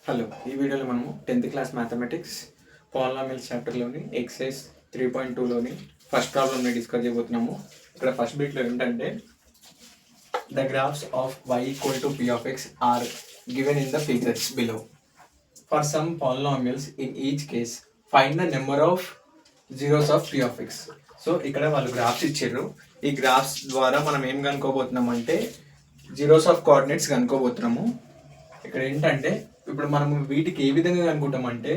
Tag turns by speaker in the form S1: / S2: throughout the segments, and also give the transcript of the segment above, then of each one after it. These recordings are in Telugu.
S1: హలో, ఈ వీడియోలో మనము 10th క్లాస్ మ్యాథమెటిక్స్ పాలినామియల్స్ చాప్టర్లోని ఎక్సైజ్ 3.2లోని ఫస్ట్ ప్రాబ్లమ్ని డిస్కస్ చేయబోతున్నాము. ఇక్కడ ఫస్ట్ బిట్లో ఏంటంటే the graphs of y equal to p of x are given in the figures below. For some polynomials in each case find the number of zeros of p of x. So ఇక్కడ వాళ్ళు గ్రాఫ్స్ ఇచ్చారు. ఈ గ్రాఫ్స్ ద్వారా మనం ఏం కనుక్కోబోతున్నాం అంటే జీరోస్ ఆఫ్ కోఆర్డినేట్స్ కనుక్కోబోతున్నాము. ఇక్కడ ఏంటంటే ఇప్పుడు మనము వీటికి ఏ విధంగా అనుకుంటామంటే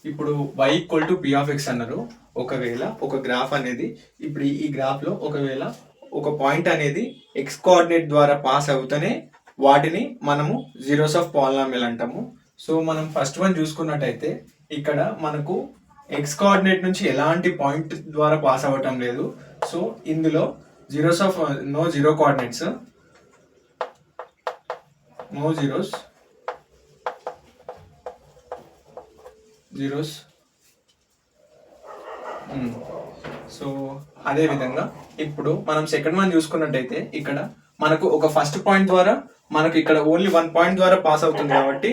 S1: ఇప్పుడు y equal to p of x అన్నారు. ఒకవేళ ఒక గ్రాఫ్ అనేది ఇప్పుడు ఈ గ్రాఫ్లో ఒకవేళ ఒక పాయింట్ అనేది x కోఆర్డినేట్ ద్వారా పాస్ అవుతూనే వాటిని మనము జీరోస్ ఆఫ్ పాలినామియల్ అంటాము. సో మనం ఫస్ట్ వన్ చూసుకున్నట్టయితే ఇక్కడ మనకు x కోఆర్డినేట్ నుంచి ఎలాంటి పాయింట్ ద్వారా పాస్ అవ్వటం లేదు. సో ఇందులో zeros of no zero coordinates, no zeros. So అదే విధంగా ఇప్పుడు మనం సెకండ్ వన్ చూసుకున్నట్టయితే ఇక్కడ మనకు ఒక ఫస్ట్ పాయింట్ ద్వారా మనకు ఇక్కడ ఓన్లీ 1 పాయింట్ ద్వారా పాస్ అవుతుంది కాబట్టి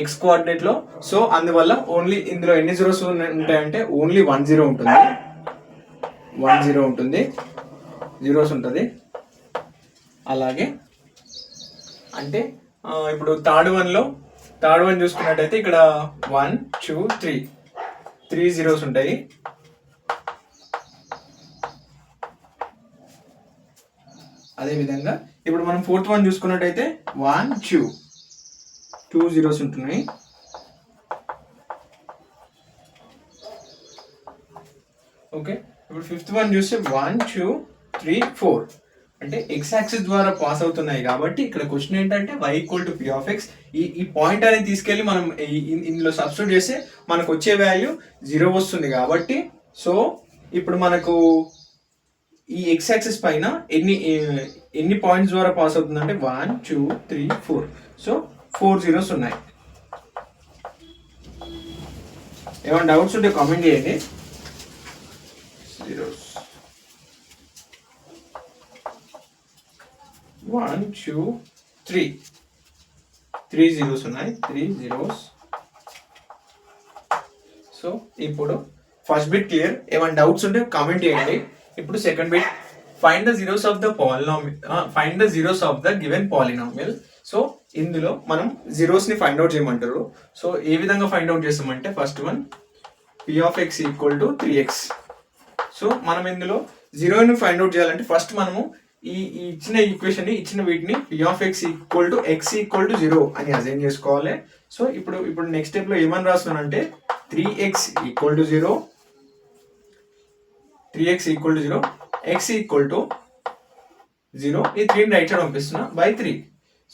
S1: ఎక్స్ కోఆర్డినేట్ లో. సో అందువల్ల ఓన్లీ ఇందులో ఎన్ని జీరోస్ ఉంటాయంటే ఓన్లీ 1 జీరో ఉంటుంది, 1 జీరో ఉంటుంది, జీరోస్ ఉంటుంది. అలాగే అంటే ఇప్పుడు థర్డ్ వన్ చూసుకున్నట్టయితే ఇక్కడ 1 2 3 జీరోస్ ఉంటాయి. అదేవిధంగా ఇప్పుడు మనం ఫోర్త్ వన్ చూసుకున్నట్టయితే 1 2 జీరోస్ ఉంటున్నాయి. ఓకే, ఇప్పుడు ఫిఫ్త్ వన్ చూస్తే 1 2 3 4 అంటే ఎక్స్ యాక్సిస్ ద్వారా పాస్ అవుతున్నాయి కాబట్టి ఇక్కడ క్వశ్చన్ ఏంటంటే y equal to p of x. ఈ పాయింట్ అనేది తీసుకెళ్ళి మనం ఇందులో సబ్స్టిట్యూట్ చేస్తే మనకు వచ్చే వాల్యూ 0 వస్తుంది కాబట్టి సో ఇప్పుడు మనకు ఈ ఎక్స్ యాక్సిస్ పైన ఎన్ని పాయింట్స్ ద్వారా పాస్ అవుతుందంటే 1 2 3 4. సో 4 జీరోస్ ఉన్నాయి. ఏమైనా డౌట్స్ ఉంటే కామెంట్ చేయండి. జీరోస్ 1 2 3 జీరోస్ ఉన్నాయి, 3 జీరోస్. సో ఇప్పుడు ఫస్ట్ బిట్ క్లియర్. ఏమైనా డౌట్స్ ఉంటే కామెంట్ చేయండి. ఇప్పుడు second bit find the zeros of the find the zeros of the given polynomial. So ఇందులో మనం జీరోస్ ని ఫైండ్ అవుట్ చేయమంటారు. సో ఏ విధంగా ఫైండ్ అవుట్ చేస్తామంటే first one p of x equal to 3x. So మనం ఇందులో జీరోని ఫైండ్ అవుట్ చేయాలంటే ఫస్ట్ మనము ఈ ఇచ్చిన ఈక్వేషన్ ఇచ్చిన వీటిని p of x equal to x equal to 0 అని అసైన్ చేసుకోవాలి. సో ఇప్పుడు నెక్స్ట్ స్టెప్ లో ఏమని రాస్తున్నానంటే 3x equal to 0, 3x equal to 0, x equal to 0. ఈ 3ని రైట్ సైడ్ పంపిస్తున్నా by 3.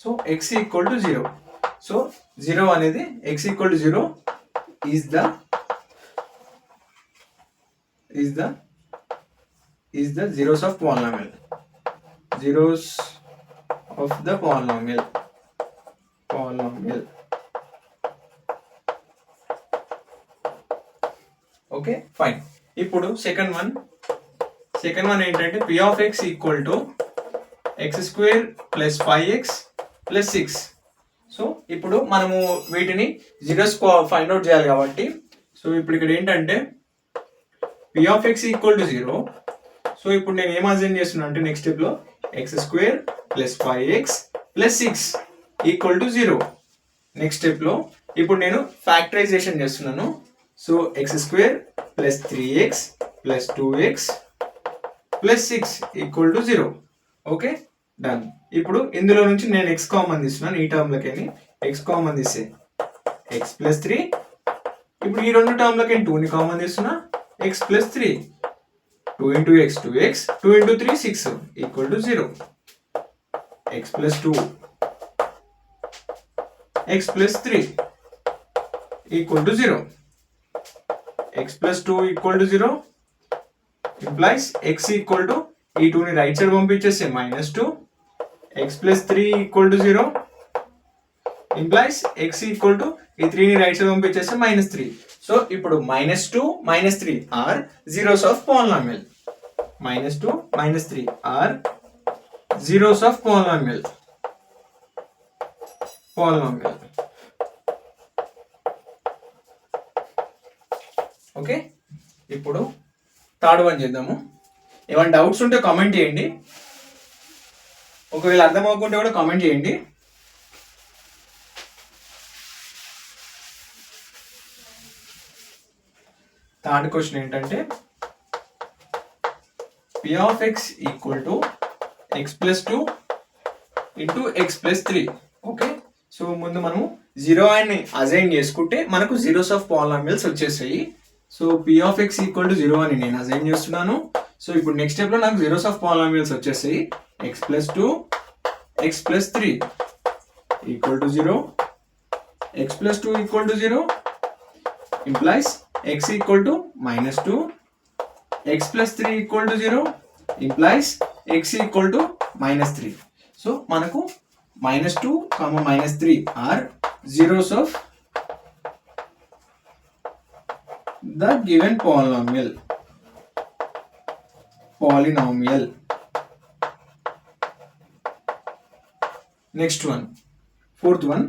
S1: So x equal to 0. So 0 అనేది x equal to 0 is the zeros of polynomial. Zeros of the polynomial. Okay fine. ఇప్పుడు సెకండ్ వన్ ఏంటంటే p of x equal to x² plus 5x plus 6. So ఇప్పుడు మనము వీటిని జీరోస్ ఫైండ్ అవుట్ చేయాలి కాబట్టి సో ఇప్పుడు ఇక్కడ ఏంటంటే p of x equal to 0. So ఇప్పుడు నేను ఏం అసైన్ చేస్తున్నా అంటే నెక్స్ట్ స్టెప్ లో x² plus 5x plus 6 equal to 0. Next step లో ఇప్పుడు నేను ఫ్యాక్టరైజేషన్ చేస్తున్నాను. So x² plus 3x plus 2x plus 6 equal to 0. Okay done. ఇప్పుడు ఇందులో నుంచి నేను x కామన్ తీస్తున్నాను. ఈ టర్మ్ లకి x కామన్ తీస్తే x ప్లస్ 3. ఇప్పుడు ఈ రెండు టర్మ్ లకి 2ని కామన్ తీస్తున్నా, x plus 3. 2 into x 2x, 2 into 3 6 equal to 0. x plus 2, x plus 3 equal to 0. x plus 2 equal to 0 implies x equal to ఈ 2ని right side పంపించేస్తే -2. x plus 3 equal to 0 implies x equal to ఈ 3ని రైట్ సైడ్ పంపించేస్తే -3. సో ఇప్పుడు -2 -3 are zeros of polynomial. -2 -3 are zeros of polynomial. Okay, ఇప్పుడు థర్డ్ వన్ చేద్దాము. ఏమైనా డౌట్స్ ఉంటే కామెంట్ చేయండి, ఒకవేళ అర్థం అవ్వకుంటే కూడా కామెంట్ చేయండి. థర్డ్ క్వశ్చన్ ఏంటంటే p of x equal to x plus 2 into x plus 3. Okay, so ముందు మనము 0 అని అజైన్ చేసుకుంటే మనకు జీరోస్ ఆఫ్ పాలినామియల్స్ వచ్చేసాయి. So p of x equal to 0 అని నేను అజైన్ చేస్తున్నాను. సో ఇప్పుడు నెక్స్ట్ స్టెప్లో నాకు జీరోస్ ఆఫ్ పాలినామియల్స్ వచ్చేసాయి. x plus 2 x plus 3 equal to 0, x plus 2 equal to 0 implies x equal to -2, x plus 3 equal to 0 implies x equal to -3. So మనకు -2, -3 are zeros of the given polynomial. Next one, fourth one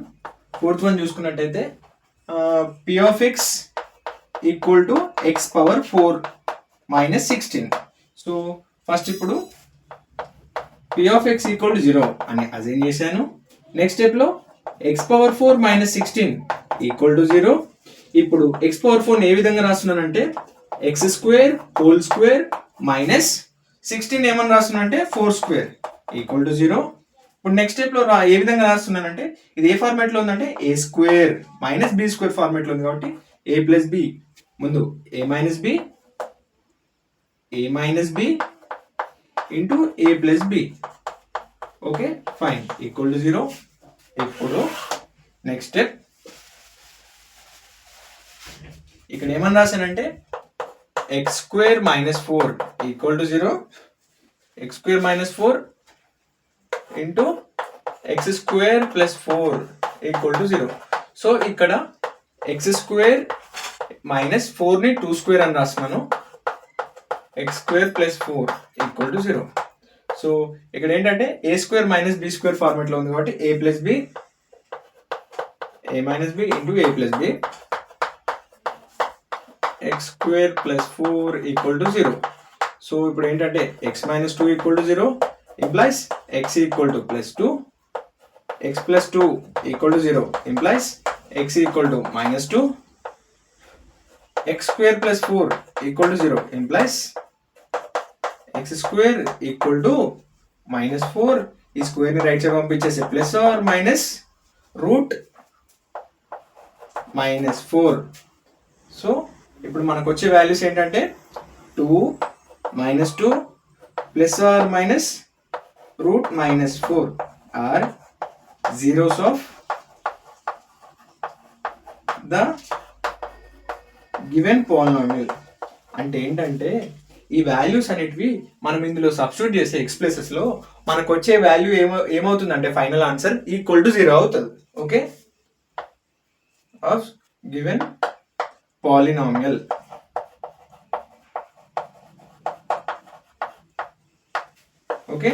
S1: చూసుకున్నట్టయితే p of x equal to x power 4 -16. So first ఇప్పుడు p of x equal to 0 అని అజైన్ చేశాను. నెక్స్ట్ స్టెప్లో x పవర్ 4 -16 ఈక్వల్ టు 0. ఇప్పుడు x పవర్ 4 ఏ విధంగా రాస్తున్నానంటే x² హోల్ స్క్వేర్ -16 ఏమని రాస్తున్నానంటే 4² ఈక్వల్ టు 0. ఇప్పుడు నెక్స్ట్ స్టెప్లో ఏ విధంగా రాస్తున్నానంటే ఇది ఏ ఫార్మాట్లో ఉందంటే a² -b² ఫార్మాట్లో ఉంది కాబట్టి a ప్లస్ b ముందు a minus b into a plus b. Okay fine equal to 0. ఇప్పుడు నెక్స్ట్ స్టెప్ ఇక్కడ ఏమని రాశానంటే x² -4 equal to 0, x² -4 into x² plus 4 equal to 0. So ఇక్కడ x² -4ని 2² అని రాస్తున్నాను, x² plus 4 equal to 0. So ఇక్కడ ఏంటంటే a² -b² ఫార్మాట్లో ఉంది కాబట్టి a plus b into a plus b x² plus 4 equal to 0. So ఇప్పుడు ఏంటంటే x -2 equal to 0 implies x equal to plus 2, x plus 2 equal to 0 implies x equal to -2, x² plus 4 equal to 0 implies x² equal to -4. ఈ స్క్వేర్ ని రైట్ సైడ్ పంపించేసి plus or minus root -4. So ఇప్పుడు మనకు వచ్చే వాల్యూస్ ఏంటంటే 2 -2 plus or minus root -4 are zeros of the given polynomial. అంటే ఏంటంటే ఈ వాల్యూస్ అనేటివి మనం ఇందులో సబ్స్టిట్యూట్ చేసే ఎక్స్ప్రెసెస్ లో మనకు వచ్చే వాల్యూ ఏమవుతుందంటే ఫైనల్ ఆన్సర్ ఈక్వల్ టు 0 అవుతుంది. Okay, of given polynomial. Okay,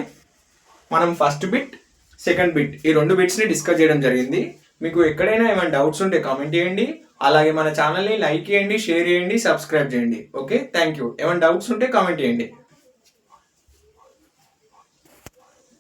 S1: మనం ఫస్ట్ బిట్ సెకండ్ బిట్ ఈ రెండు బిట్స్ని డిస్కస్ చేయడం జరిగింది. మీకు ఎక్కడైనా ఏమైనా డౌట్స్ ఉంటే కామెంట్ చేయండి, అలాగే మన ఛానల్ని లైక్ చేయండి, షేర్ చేయండి, సబ్స్క్రైబ్ చేయండి. Okay, thank you. ఏమైనా డౌట్స్ ఉంటే కామెంట్ చేయండి.